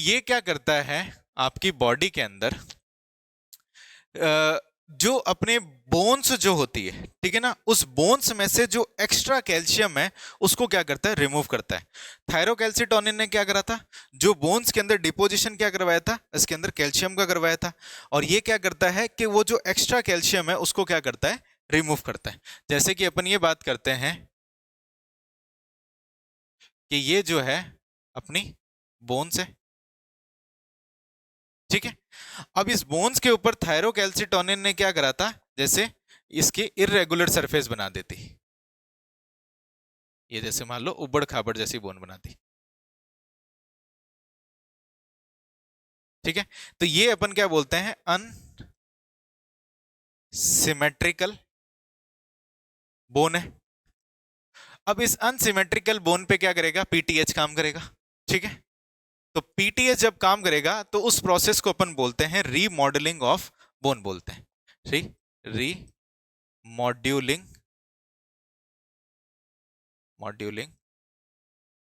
ये क्या करता है आपकी बॉडी के अंदर, जो अपने बोन्स जो होती है, ठीक है ना, उस बोन्स में से जो एक्स्ट्रा कैल्शियम है उसको क्या करता है, रिमूव करता है। थायरोकैल्सिटोनिन ने क्या करा था, जो बोन्स के अंदर डिपोजिशन क्या करवाया था, इसके अंदर कैल्शियम का करवाया था। और ये क्या करता है कि वो जो एक्स्ट्रा कैल्शियम है उसको क्या करता है, रिमूव करता है। जैसे कि अपन ये बात करते हैं कि ये जो है अपनी बोन्स है, ठीक है। अब इस बोन्स के ऊपर थायरोकैल्सिटोनिन ने क्या करा था, जैसे इसकी इर्रेगुलर सरफेस बना देती, ये जैसे मान लो उबड़ खाबड़ जैसी बोन बनाती, ठीक है। तो ये अपन क्या बोलते हैं, अनसिमेट्रिकल बोन है। अब इस अनसिमेट्रिकल बोन पे क्या करेगा, पीटीएच काम करेगा, ठीक है। तो पीटीएच जब काम करेगा तो उस प्रोसेस को अपन बोलते हैं रीमॉडलिंग ऑफ बोन बोलते हैं, ठीक, रीमॉड्यूलिंग, मॉड्यूलिंग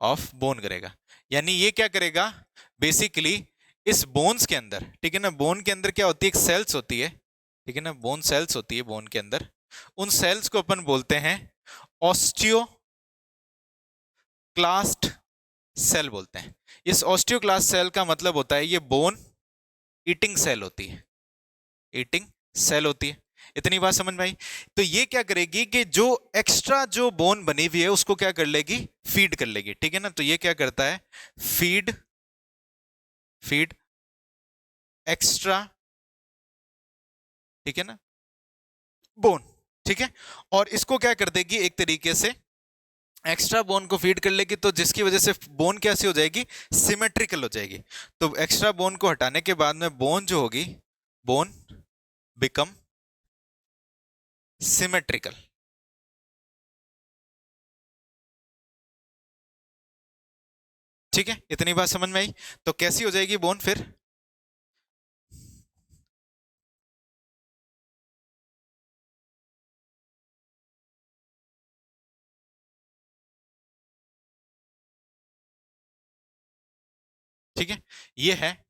ऑफ बोन करेगा। यानी ये क्या करेगा, बेसिकली इस बोन्स के अंदर, ठीक है ना, बोन के अंदर क्या होती है, एक सेल्स होती है, ठीक है ना, बोन सेल्स होती है बोन के अंदर। उन सेल्स को अपन बोलते हैं ऑस्टियोक्लास्ट सेल बोलते हैं। इस ऑस्टियोक्लास्ट सेल का मतलब होता है ये बोन ईटिंग सेल होती है, ईटिंग सेल होती है। इतनी बात समझ में आई। तो ये क्या करेगी कि जो एक्स्ट्रा जो बोन बनी हुई है उसको क्या कर लेगी, फीड कर लेगी, ठीक है ना। तो ये क्या करता है, फीड फीड एक्स्ट्रा, ठीक है ना, बोन, ठीक है। और इसको क्या कर देगी, एक तरीके से एक्स्ट्रा बोन को फीड कर लेगी, तो जिसकी वजह से बोन कैसी हो जाएगी, सिमेट्रिकल हो जाएगी। तो एक्स्ट्रा बोन को हटाने के बाद में बोन जो होगी, बोन बिकम सिमेट्रिकल, ठीक है। इतनी बात समझ में आई। तो कैसी हो जाएगी बोन फिर, ठीक है, ये है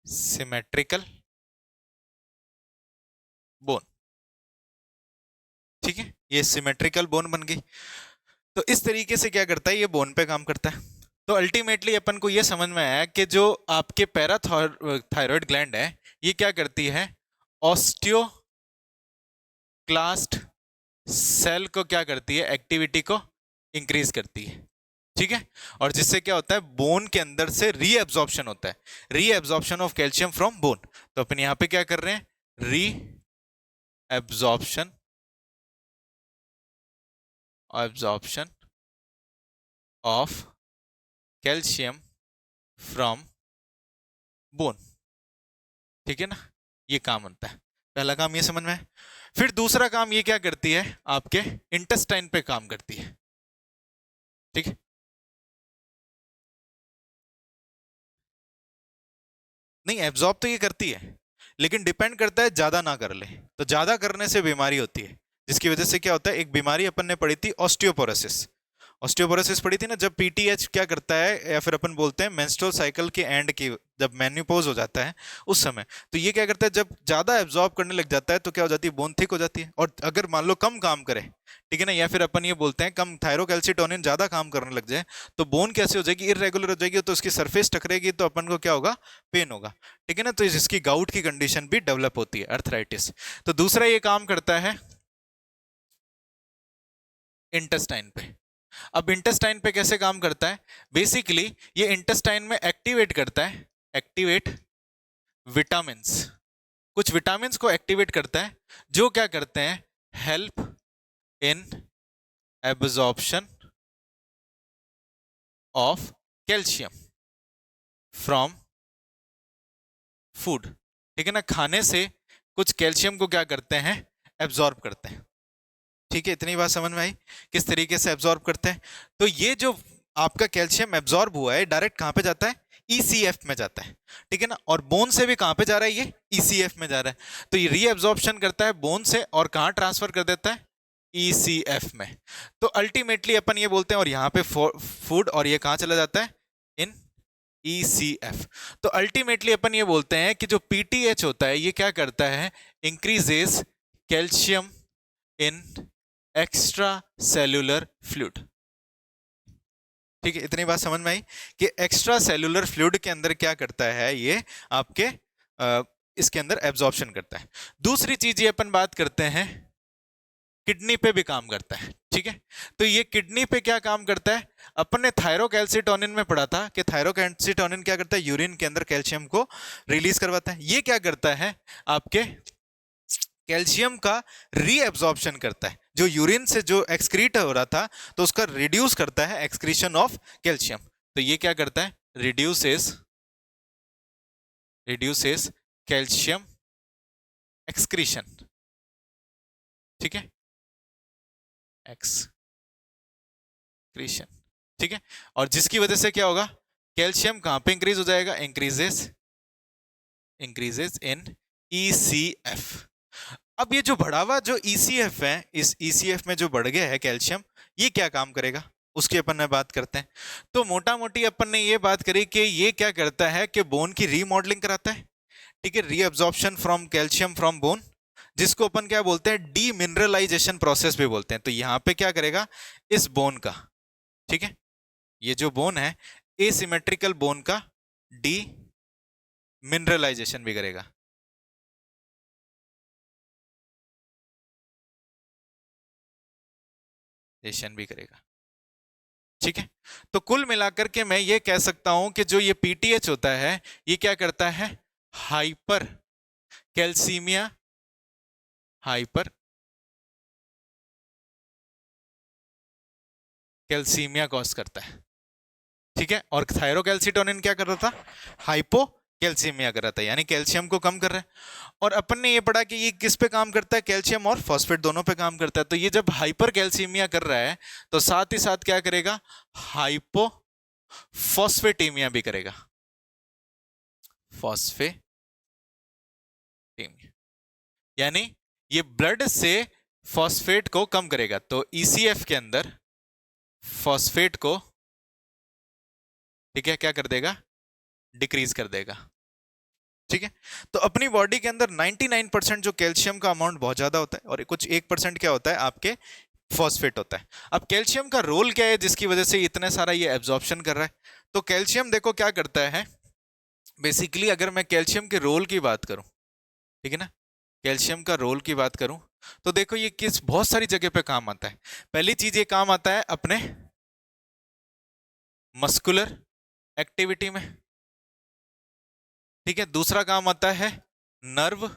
सिमेट्रिकल बोन, ठीक है, ये सिमेट्रिकल बोन बन गई। तो इस तरीके से क्या करता है, ये बोन पे काम करता है। तो अल्टीमेटली अपन को ये समझ में आया कि जो आपके पैराथायरॉयड ग्लैंड है ये क्या करती है, ऑस्टियोक्लास्ट सेल को क्या करती है, एक्टिविटी को इंक्रीज करती है, ठीक है। और जिससे क्या होता है, बोन के अंदर से रीएब्जॉर्प्शन होता है, reabsorption of calcium from bone. तो अपन यहां पे क्या कर रहे हैं, reabsorption, absorption of calcium from bone, ठीक है ना, ये काम होता है। पहला काम ये समझ में है। फिर दूसरा काम ये क्या करती है, आपके इंटेस्टाइन पे काम करती है, ठीक है। नहीं, एब्जॉर्ब तो ये करती है, लेकिन डिपेंड करता है ज्यादा ना कर ले, तो ज्यादा करने से बीमारी होती है, जिसकी वजह से क्या होता है, एक बीमारी अपन ने पढ़ी थी ऑस्टियोपोरोसिस, ऑस्टियोपोरोसिस पढ़ी थी ना, जब पीटीएच क्या करता है, या फिर अपन बोलते हैं मेंस्ट्रुअल साइकिल के एंड की, जब मेन्यूपोज हो जाता है उस समय, तो ये क्या करता है, जब ज्यादा एब्जॉर्ब करने लग जाता है तो क्या हो जाती है, बोन थिक हो जाती है। और अगर मान लो कम काम करे, ठीक है ना, या फिर अपन ये बोलते हैं कम थायरोकैल्सिटोनिन ज्यादा काम करने लग जाए, तो बोन कैसे हो जाएगी, इरेगुलर हो जाएगी, तो उसकी सरफेस टकरेगी, तो अपन को क्या होगा, पेन होगा, ठीक है ना। तो इसकी गाउट की कंडीशन भी डेवलप होती है, अर्थराइटिस। तो दूसरा ये काम करता है इंटेस्टाइन पे। अब इंटेस्टाइन पे कैसे काम करता है, बेसिकली ये इंटेस्टाइन में एक्टिवेट करता है, एक्टिवेट विटामिन्स, कुछ विटामिन्स को एक्टिवेट करता है, जो क्या करते हैं, help in absorption of calcium from food, ठीक है ना, खाने से कुछ कैल्शियम को क्या करते हैं, एब्जॉर्ब करते हैं, ठीक है। इतनी बात समझ में आई, किस तरीके से एब्जॉर्ब करते हैं। तो ये जो आपका कैल्शियम एब्जॉर्ब हुआ है डायरेक्ट कहां पे जाता है, ईसीएफ में जाता है, ठीक है ना। और बोन से भी कहां पे जा रहा है, ये ईसीएफ में जा रहा है। तो ये रीएब्जॉर्प्शन करता है बोन से और कहां ट्रांसफर कर देता है, ईसीएफ में। तो अल्टीमेटली अपन ये बोलते हैं, और यहाँ पे फूड, और ये कहां चला जाता है, इन ECF। तो अल्टीमेटली अपन ये बोलते हैं कि जो PTH होता है ये क्या करता है, इंक्रीजेस कैल्शियम इन एक्स्ट्रा सेल्यूलर फ्लूइड। ठीक है, इतनी बात समझ में आई कि एक्स्ट्रा सेल्यूलर फ्लूइड के अंदर क्या करता है ये आपके इसके अंदर एब्जॉर्प्शन करता है। दूसरी चीज ये अपन बात करते हैं, किडनी पे भी काम करता है। ठीक है, तो ये किडनी पे क्या काम करता है, अपन ने थायरोकैल्सिटोनिन में पढ़ा था कि थायरोकैल्सिटोनिन क्या करता है, यूरिन के अंदर कैल्शियम को रिलीज करवाता है। ये क्या करता है, आपके कैल्शियम का रीएब्जॉर्प्शन करता है, जो यूरिन से जो एक्सक्रीट हो रहा था तो उसका रिड्यूस करता है, एक्सक्रीशन ऑफ कैल्शियम। तो ये क्या करता है, रिड्यूसेस कैल्शियम एक्सक्रीशन। ठीक है, एक्सक्रीशन। ठीक है, और जिसकी वजह से क्या होगा, कैल्शियम कहां पे इंक्रीज हो जाएगा, इंक्रीजेस इन ECF। अब ये जो बढ़ा हुआ जो ECF है, इस ECF में जो बढ़ गया है कैल्शियम, ये क्या काम करेगा उसकी अपन ने बात करते हैं। तो मोटा मोटी अपन ने ये बात करी कि ये क्या करता है कि बोन की रीमॉडलिंग कराता है। ठीक है, reabsorption from calcium from bone, जिसको अपन क्या बोलते हैं, डीमिनरलाइजेशन प्रोसेस भी बोलते हैं। तो यहां पे क्या करेगा, इस बोन का, ठीक है, ये जो बोन है एसिमेट्रिकल बोन का डी मिनरलाइजेशन भी करेगा। भी करेगा। ठीक है, तो कुल मिलाकर के मैं ये कह सकता हूं कि जो ये PTH होता है ये क्या करता है, hyper calcaemia, hyper calcaemia cause करता है। ठीक है, और थायरोकैल्सिटोनिन क्या कर रहा था, हाइपो कैल्सीमिया कर रहा था, यानी कैल्शियम को कम कर रहा है। और अपन ने ये पढ़ा कि ये किस पे काम करता है, कैल्शियम और फॉस्फेट दोनों पे काम करता है। तो ये जब हाइपर कैल्सीमिया कर रहा है तो साथ ही साथ क्या करेगा, हाइपो फॉस्फेटीमिया भी करेगा, फॉस्फेटीमिया, यानी ये ब्लड से फॉस्फेट को कम करेगा। तो ECF के अंदर फॉस्फेट को, ठीक है, क्या कर देगा, डिक्रीज कर देगा। ठीक है, तो अपनी बॉडी के अंदर 99% जो कैल्शियम का अमाउंट बहुत ज्यादा होता है और कुछ 1% क्या होता है आपके फॉस्फेट होता है। अब कैल्शियम का रोल क्या है जिसकी वजह से इतने सारा ये एब्जॉर्प्शन कर रहा है। तो कैल्शियम देखो क्या करता है, बेसिकली अगर मैं कैल्शियम के रोल की बात करूं, ठीक है ना, कैल्शियम का रोल की बात करूं तो देखो ये किस बहुत सारी जगह पे काम आता है। पहली चीज ये काम आता है अपने मस्कुलर एक्टिविटी में। ठीक है, दूसरा काम आता है नर्व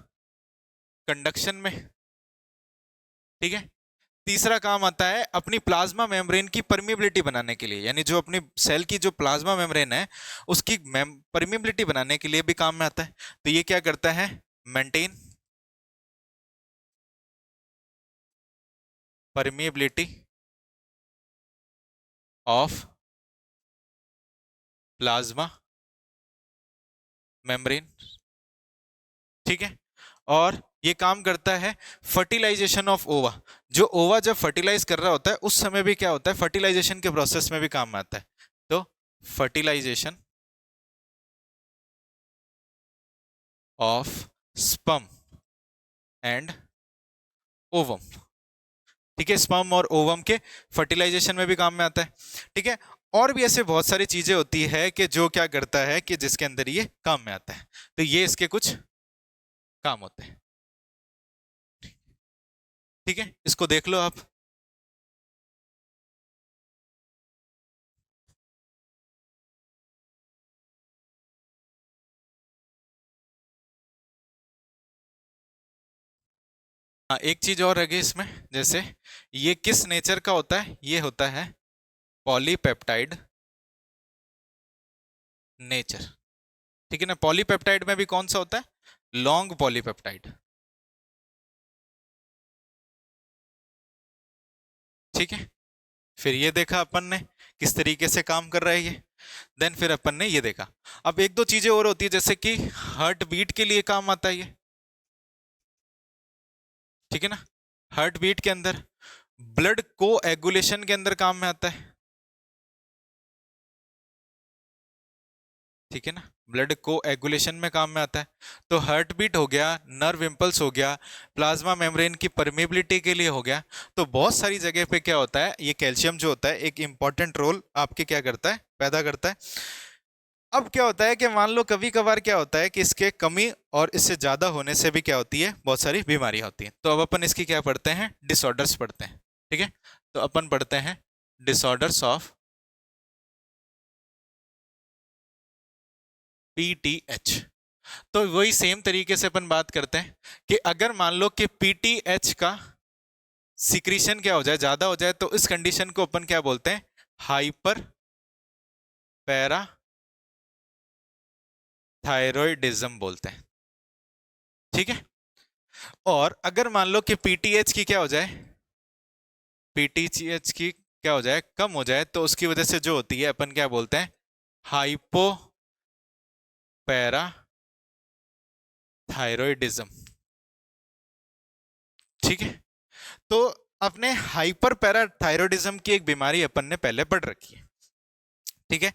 कंडक्शन में। ठीक है, तीसरा काम आता है अपनी प्लाज्मा मेम्ब्रेन की परमिबिलिटी बनाने के लिए, यानी जो अपनी सेल की जो प्लाज्मा मेम्ब्रेन है उसकी परमिबिलिटी बनाने के लिए भी काम में आता है। तो ये क्या करता है, maintain permeability of plasma membrane. ठीक है, और ये काम करता है फर्टिलाइजेशन ऑफ ओवा। जो ओवा जब फर्टिलाइज कर रहा होता है उस समय भी क्या होता है, फर्टिलाइजेशन के प्रोसेस में भी काम में आता है। तो fertilization of sperm and ovum. ठीक है, स्पर्म और ओवम के फर्टिलाइजेशन में भी काम में आता है। ठीक है, और भी ऐसे बहुत सारी चीजें होती है कि जो क्या करता है कि जिसके अंदर ये काम में आता है। तो ये इसके कुछ काम होते हैं। ठीक है, इसको देख लो आप। हाँ, एक चीज और है इसमें, जैसे ये किस नेचर का होता है, ये होता है पॉलीपेप्टाइड नेचर। ठीक है ना, पॉलीपेप्टाइड में भी कौन सा होता है, लॉन्ग पॉलीपेप्टाइड। ठीक है, फिर ये देखा अपन ने किस तरीके से काम कर रहा है ये। देन फिर अपन ने ये देखा, अब एक दो चीजें और होती है जैसे कि हार्ट बीट के लिए काम आता है ये। ठीक है ना, हार्ट बीट के अंदर, ब्लड को एगुलेशन के अंदर काम में आता है। ठीक है ना, ब्लड कोएगुलेशन में काम में आता है। तो हार्ट बीट हो गया, नर्व इम्पल्स हो गया, प्लाज्मा मेम्ब्रेन की परमेबिलिटी के लिए हो गया। तो बहुत सारी जगह पे क्या होता है, ये कैल्शियम जो होता है एक इंपॉर्टेंट रोल आपके क्या करता है, पैदा करता है। अब क्या होता है कि मान लो कभी कभार क्या होता है कि इसके कमी और इससे ज्यादा होने से भी क्या होती है, बहुत सारी बीमारियां होती हैं। तो अब अपन इसकी क्या पढ़ते हैं, डिसऑर्डर्स पढ़ते हैं। ठीक है, तो अपन पढ़ते हैं डिसऑर्डर्स ऑफ पीटीएच। तो वही सेम तरीके से अपन बात करते हैं कि अगर मान लो कि पीटीएच का सिक्रीशन क्या हो जाए, ज्यादा हो जाए, तो इस कंडीशन को अपन क्या बोलते हैं, हाइपर पैरा थायरॉइडिज्म बोलते हैं। ठीक है, और अगर मान लो कि पीटीएच की क्या हो जाए, पीटीएच की क्या हो जाए, कम हो जाए, तो उसकी वजह से जो होती है अपन क्या बोलते हैं, हाइपो पैरा थायरॉइडिज्म। ठीक है, तो अपने हाइपर पैराथायरॉयडिज्म की एक बीमारी अपन ने पहले पढ़ रखी है। ठीक है,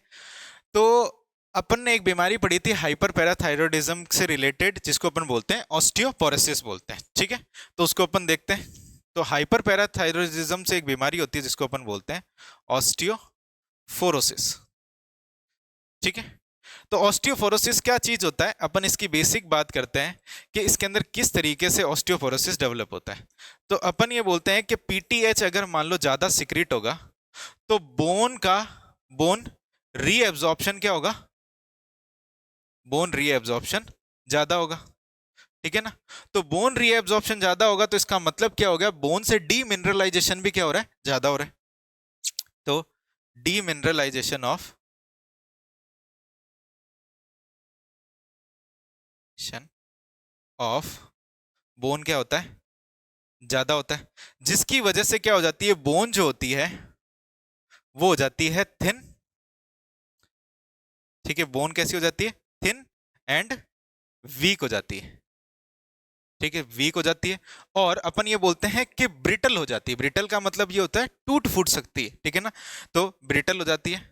तो अपन ने एक बीमारी पढ़ी थी हाइपर पैराथायरॉयडिज्म से रिलेटेड, जिसको अपन बोलते हैं ऑस्टियोपोरोसिस बोलते हैं। ठीक है, तो उसको अपन देखते हैं। तो हाइपर पैराथायरॉयडिज्म से एक बीमारी होती है जिसको अपन बोलते हैं ऑस्टियोफोरोसिस। ठीक है, तो ऑस्टियोफोरोसिस क्या चीज होता है, अपन इसकी बेसिक बात करते हैं कि इसके अंदर किस तरीके से ऑस्टियोफोरोसिस डेवलप होता है। तो अपन ये बोलते हैं कि पीटीएच अगर मान लो ज्यादा सिक्रीट होगा, तो बोन रीएब्जॉर्प्शन क्या होगा, बोन रीएब्जॉर्प्शन ज्यादा होगा। ठीक है ना, तो बोन रीएब्जॉर्प्शन ज्यादा होगा, तो इसका मतलब क्या हो गया, बोन से डीमिनरलाइजेशन भी क्या हो रहा है, ज्यादा हो रहा है। तो डीमिनरलाइजेशन ऑफ बोन क्या होता है, ज्यादा होता है, जिसकी वजह से क्या हो जाती है, बोन जो होती है वो हो जाती है थिन। ठीक है, बोन कैसी हो जाती है, थिन एंड वीक हो जाती है। ठीक है, वीक हो जाती है, और अपन ये बोलते हैं कि ब्रिटल हो जाती है। ब्रिटल का मतलब ये होता है टूट फूट सकती है। ठीक है ना, तो ब्रिटल हो जाती है।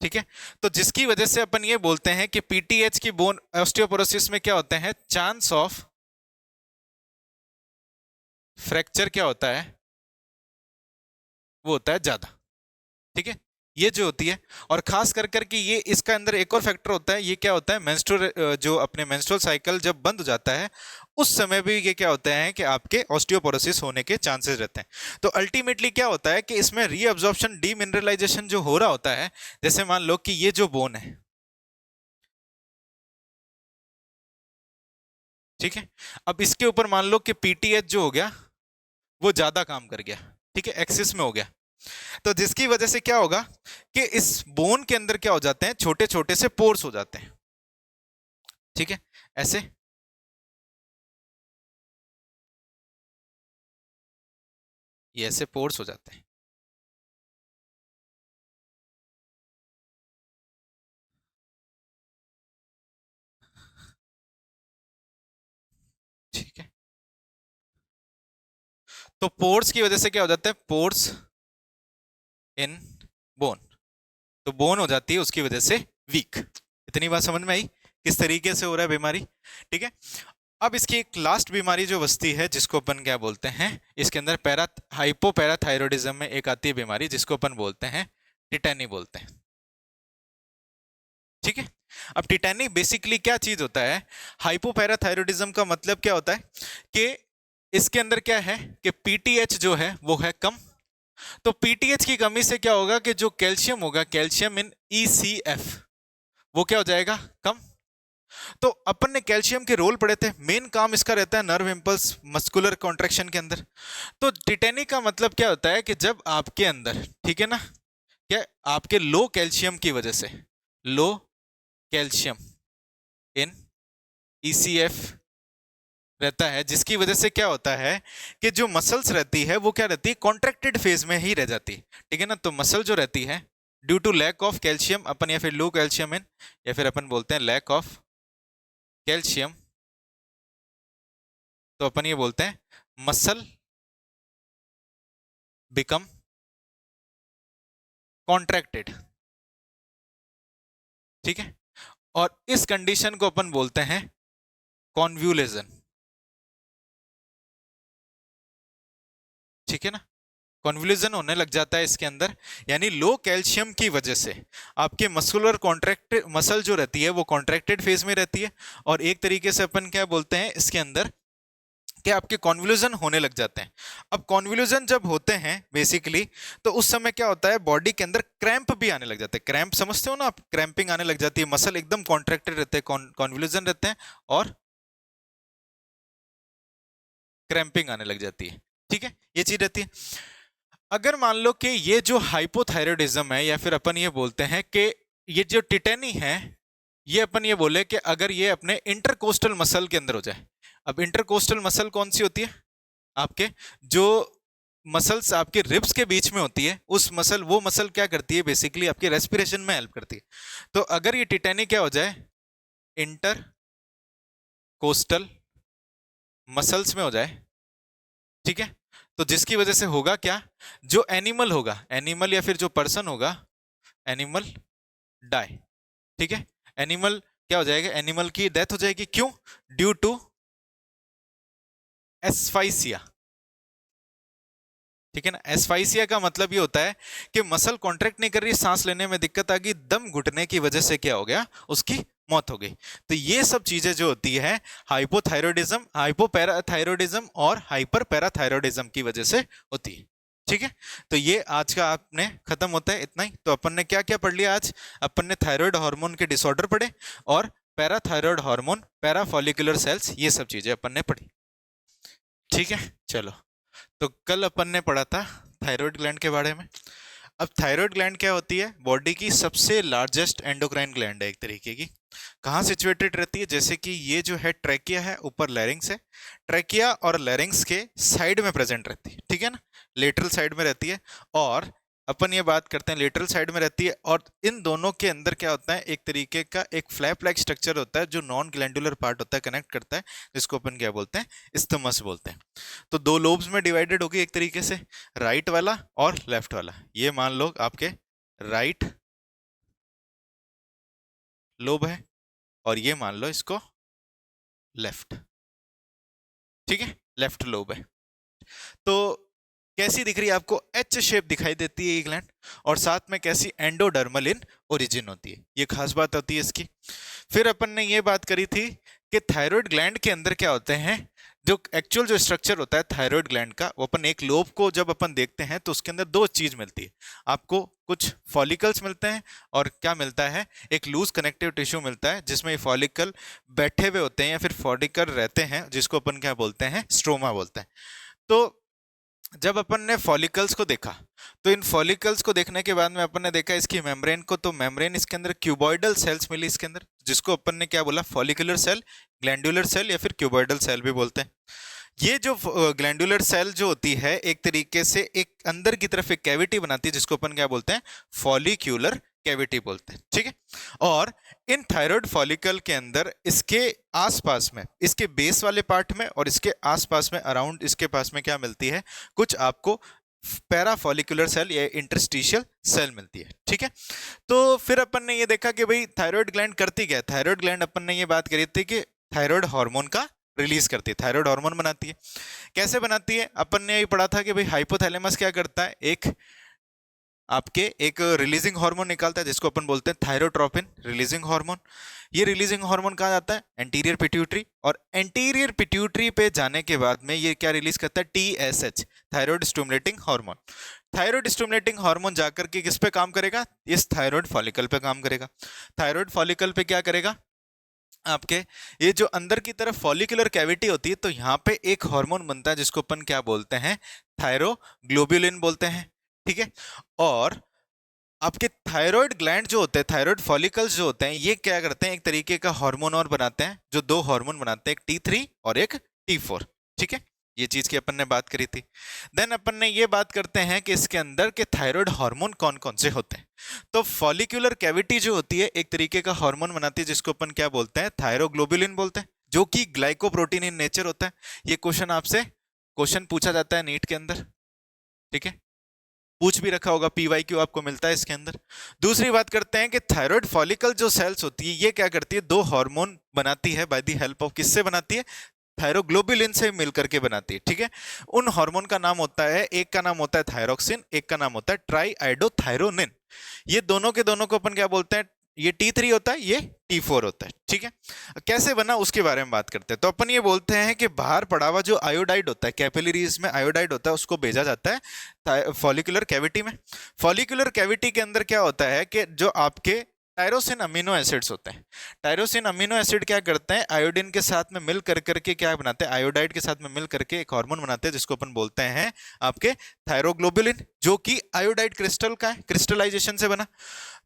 ठीक है, तो जिसकी वजह से अपन ये बोलते हैं कि पीटीएच की बोन ऑस्टियोपोरोसिस में क्या होते हैं, चांस ऑफ फ्रैक्चर क्या होता है, वो होता है ज्यादा। ठीक है, ये जो होती है, और खास कर करके ये इसका अंदर एक और फैक्टर होता है, ये क्या होता है, मेंस्ट्रुअल जो अपने मेंस्ट्रुअल साइकिल जब बंद हो जाता है, उस समय भी ये क्या होता है कि आपके ऑस्टियोपोरोसिस होने के चांसेस रहते हैं। तो अल्टीमेटली क्या होता है कि इसमें रीअब्जॉर्प्शन डीमिनरलाइजेशन जो हो रहा होता है, जैसे मान लो कि ये जो बोन है, ठीक है, अब इसके ऊपर मान लो कि पीटीएच जो हो गया वो ज्यादा काम कर गया। ठीक है, एक्सिस में हो गया, तो जिसकी वजह से क्या होगा कि इस बोन के अंदर क्या हो जाते हैं, छोटे छोटे से पोर्स हो जाते हैं। ठीक है, ऐसे, ये ऐसे पोर्स हो जाते हैं। ठीक है, तो पोर्स की वजह से क्या हो जाता है, पोर्स इन बोन, तो बोन हो जाती है उसकी वजह से वीक। इतनी बात समझ में आई किस तरीके से हो रहा है बीमारी। ठीक है, अब इसकी एक लास्ट बीमारी जो बचती है, जिसको अपन क्या बोलते हैं, इसके अंदर हाइपोपैराथायरॉयडिज्म में एक आती है बीमारी जिसको अपन बोलते हैं टिटेनी बोलते हैं। ठीक है, अब टिटेनी बेसिकली क्या चीज होता है, हाइपोपैराथायरॉयडिज्म का मतलब क्या होता है कि इसके अंदर क्या है कि पीटीएच जो है वो है कम। तो पीटीएच की कमी से क्या होगा कि जो कैल्शियम होगा, कैल्शियम इन ईसीएफ, वो क्या हो जाएगा, कम। तो अपन ने कैल्शियम के रोल पढ़े थे, मेन काम इसका रहता है नर्व इंपल्स मस्कुलर कॉन्ट्रैक्शन के अंदर। तो टिटेनी का मतलब क्या होता है कि जब आपके अंदर, ठीक है ना, क्या आपके लो कैल्शियम की वजह से, लो कैल्शियम इन ईसीएफ रहता है, जिसकी वजह से क्या होता है कि जो मसल्स रहती है वो क्या रहती है, कॉन्ट्रैक्टेड फेज में ही रह जाती है। ठीक है ना, तो मसल जो रहती है due to lack of calcium अपन, या फिर लो कैल्शियम इन, या फिर अपन बोलते हैं लैक ऑफ कैल्शियम, तो अपन ये बोलते हैं मसल बिकम कॉन्ट्रैक्टेड। ठीक है, और इस कंडीशन को अपन बोलते हैं कॉन्व्यूलेशन। ठीक है ना, कॉन्वोल्यूशन होने लग जाता है इसके अंदर, यानी लो कैल्शियम की वजह से आपके मस्कुलर कॉन्ट्रैक्ट मसल जो रहती है वो कॉन्ट्रैक्टेड फेज में रहती है, और एक तरीके से अपन क्या बोलते हैं इसके अंदर कि आपके कॉन्वोल्यूशन होने लग जाते हैं। अब कॉन्वोल्यूशन जब होते हैं बेसिकली, तो उस समय क्या होता है बॉडी के अंदर क्रैम्प भी आने लग जाते हैं। क्रैम्प समझते हो ना आप, क्रैम्पिंग आने लग जाती है, मसल एकदम कॉन्ट्रैक्टेड रहते हैं, कॉन्वोल्यूशन रहते हैं और क्रैम्पिंग आने लग जाती है। ठीक है, ये चीज रहती है। अगर मान लो कि ये जो हाइपोथायरॉयडिज्म है, या फिर अपन ये बोलते हैं कि ये जो टिटेनी है, ये अपन ये बोले कि अगर ये अपने इंटरकोस्टल मसल के अंदर हो जाए। अब इंटरकोस्टल मसल कौन सी होती है, आपके जो मसल्स आपके रिब्स के बीच में होती है, उस मसल, वो मसल क्या करती है बेसिकली आपके रेस्पिरेशन में हेल्प करती है। तो अगर ये टिटेनी क्या हो जाए, इंटर कोस्टल मसल्स में हो जाए, ठीक है, तो जिसकी वजह से होगा क्या, जो एनिमल होगा, एनिमल या फिर जो पर्सन होगा, एनिमल डाई। ठीक है, एनिमल क्या हो जाएगा, एनिमल की डेथ हो जाएगी। क्यों, ड्यू टू एस्फाइसिया। ठीक है ना, एस्फाइसिया का मतलब ये होता है कि मसल कॉन्ट्रैक्ट नहीं कर रही, सांस लेने में दिक्कत आ गई, दम घुटने की वजह से क्या हो गया, उसकी मौत हो गई। तो ये सब चीजें जो होती है हाइपोथायरॉयडिज्म, हाइपोपैराथायरॉयडिज्म और हाइपर पैराथायरॉयडिज्म की वजह से होती है। ठीक है, तो ये आज का आपने खत्म होता है इतना ही। तो अपन ने क्या क्या पढ़ लिया आज, अपन ने थायराइड हार्मोन के डिसऑर्डर पढ़े, और पैराथायरॉयड हार्मोन, पैराफॉलिकुलर सेल्स, ये सब चीजें अपन ने पढ़ी। ठीक है, चलो, तो कल अपन ने पढ़ा था थायराइड ग्लैंड के बारे में। अब थायराइड ग्लैंड क्या होती है, बॉडी की सबसे लार्जेस्ट एंडोक्राइन ग्लैंड है एक तरीके की। कहाँ सिचुएटेड रहती है, जैसे कि ये जो है ट्रैकिया है, ऊपर लैरिंग्स है, ट्रैकिया और लैरिंग्स के साइड में प्रेजेंट रहती है। ठीक है ना, लेटरल साइड में रहती है, और अपन ये बात करते हैं लेटरल साइड में रहती है, और इन दोनों के अंदर क्या होता है, एक तरीके का एक फ्लैप लाइक स्ट्रक्चर होता है जो नॉन ग्लैंडुलर पार्ट होता है, कनेक्ट करता है, जिसको अपन क्या बोलते हैं, इस्थमस बोलते हैं। तो दो लोब्स में डिवाइडेड होगी एक तरीके से, राइट वाला और लेफ्ट वाला। ये मान लो आपके राइट लोब है, और ये मान लो इसको लेफ्ट। ठीक है, लेफ्ट लोब है। तो कैसी दिख रही है आपको, एच शेप दिखाई देती है ये ग्लैंड, और साथ में कैसी, एंडोडर्मल इन ओरिजिन होती है, ये खास बात होती है इसकी। फिर अपन ने ये बात करी थी कि थायराइड ग्लैंड के अंदर क्या होते हैं, जो एक्चुअल जो स्ट्रक्चर होता है थायराइड ग्लैंड का, वो अपन एक लोब को जब अपन देखते हैं तो उसके अंदर दो चीज मिलती है आपको, कुछ फॉलिकल्स मिलते हैं, और क्या मिलता है, एक लूज कनेक्टिव टिश्यू मिलता है, जिसमें ये फॉलिकल बैठे हुए होते हैं या फिर फॉलिकल रहते हैं, जिसको अपन क्या बोलते हैं, स्ट्रोमा बोलते हैं। तो जब अपन ने फॉलिकल्स को देखा, तो इन फॉलिकल्स को देखने के बाद में अपन ने देखा इसकी मेम्ब्रेन को, तो मेम्ब्रेन इसके अंदर क्यूबॉइडल सेल्स मिली इसके अंदर, जिसको अपन ने क्या बोला, फॉलिकुलर सेल, ग्लैंडुलर सेल या फिर क्यूबॉइडल सेल भी बोलते हैं। ये जो ग्लैंडुलर सेल जो होती है एक तरीके से एक अंदर की तरफ एक कैविटी बनाती है, जिसको अपन क्या बोलते हैं, फॉलिक्यूलर कैविटी बोलते हैं। ठीक है, और इन थायराइड फॉलिकल के अंदर इसके आसपास में, इसके बेस वाले पार्ट में और इसके आसपास में, अराउंड इसके पास में क्या मिलती है, कुछ आपको पैराफॉलिकुलर सेल या इंटरस्टिशियल सेल मिलती है। ठीक है, तो फिर अपन ने ये देखा कि भाई थायराइड ग्लैंड करती क्या है, थायराइड ग्लैंड अपन ने ये बात करी थी कि थायराइड हार्मोन का रिलीज करती है, थायराइड हार्मोन बनाती है। कैसे बनाती है, अपन ने ये पढ़ा था कि भाई हाइपोथैलेमस क्या करता है, एक आपके एक रिलीजिंग हार्मोन निकालता है, जिसको अपन बोलते हैं थायरोट्रोपिन रिलीजिंग हार्मोन। ये रिलीजिंग हार्मोन कहाँ जाता है, एंटीरियर पिट्यूटरी, और एंटीरियर पिट्यूटरी पे जाने के बाद में ये क्या रिलीज करता है, TSH, thyroid stimulating hormone. Thyroid stimulating hormone जाकर के किस पे काम करेगा, इस थायराइड फॉलिकल पे काम करेगा। थायराइड फॉलिकल पे क्या करेगा, आपके ये जो अंदर की तरफ फॉलिकुलर कैविटी होती है, तो यहाँ पे एक हार्मोन बनता है जिसको अपन क्या बोलते हैं, थायरोग्लोब्युलिन बोलते हैं। ठीक है, और आपके थायराइड ग्लैंड जो होते हैं, थायराइड फॉलिकल्स जो होते हैं, ये क्या करते हैं, एक तरीके का हार्मोन और बनाते हैं, जो दो हार्मोन बनाते हैं, एक T3 और एक T4। ठीक है, ये चीज की अपन ने बात करी थी। देन अपन ने ये बात करते हैं कि इसके अंदर के थायराइड हार्मोन कौन कौन से होते हैं। तो फॉलिकुलर कैविटी जो होती है एक तरीके का हार्मोन बनाती है, जिसको अपन क्या बोलते हैं, थायरोग्लोबुलिन बोलते हैं, जो कि ग्लाइकोप्रोटीन इन नेचर होता है। ये क्वेश्चन आपसे क्वेश्चन पूछा जाता है नीट के अंदर। ठीक है, पूछ भी रखा होगा, पीवाईक्यू आपको मिलता है इसके अंदर। दूसरी बात करते हैं कि थायराइड फॉलिकल जो सेल्स होती है ये क्या करती है, दो हार्मोन बनाती है बाय द हेल्प ऑफ, किससे बनाती है, थायरोग्लोबुलिन से मिलकर के बनाती है, ठीक है। उन हार्मोन का नाम होता है, एक का नाम होता है थायरोक्सिन, एक का नाम होता है ट्राईआइडोथायरोनिन। ये दोनों के दोनों को अपन क्या बोलते हैं, ये T3 होता है, ये T4 होता है, ठीक है। कैसे बना उसके बारे में बात करते हैं। तो अपन ये बोलते हैं कि बाहर पड़ा हुआ जो आयोडाइड होता है, कैपिलरीज में आयोडाइड होता है, उसको भेजा जाता है फॉलिकुलर कैविटी में। फॉलिकुलर कैविटी के अंदर क्या होता है कि जो आपके टायरोसिन अमीनो एसिड्स होते हैं, टायरोसिन अमीनो एसिड क्या करते हैं, आयोडीन के साथ में मिल करके क्या बनाते हैं, आयोडाइड के साथ में मिल करके एक हार्मोन बनाते हैं जिसको अपन बोलते हैं आपके थायरोग्लोबुलिन, जो कि आयोडाइड क्रिस्टल का है, क्रिस्टलाइजेशन से बना।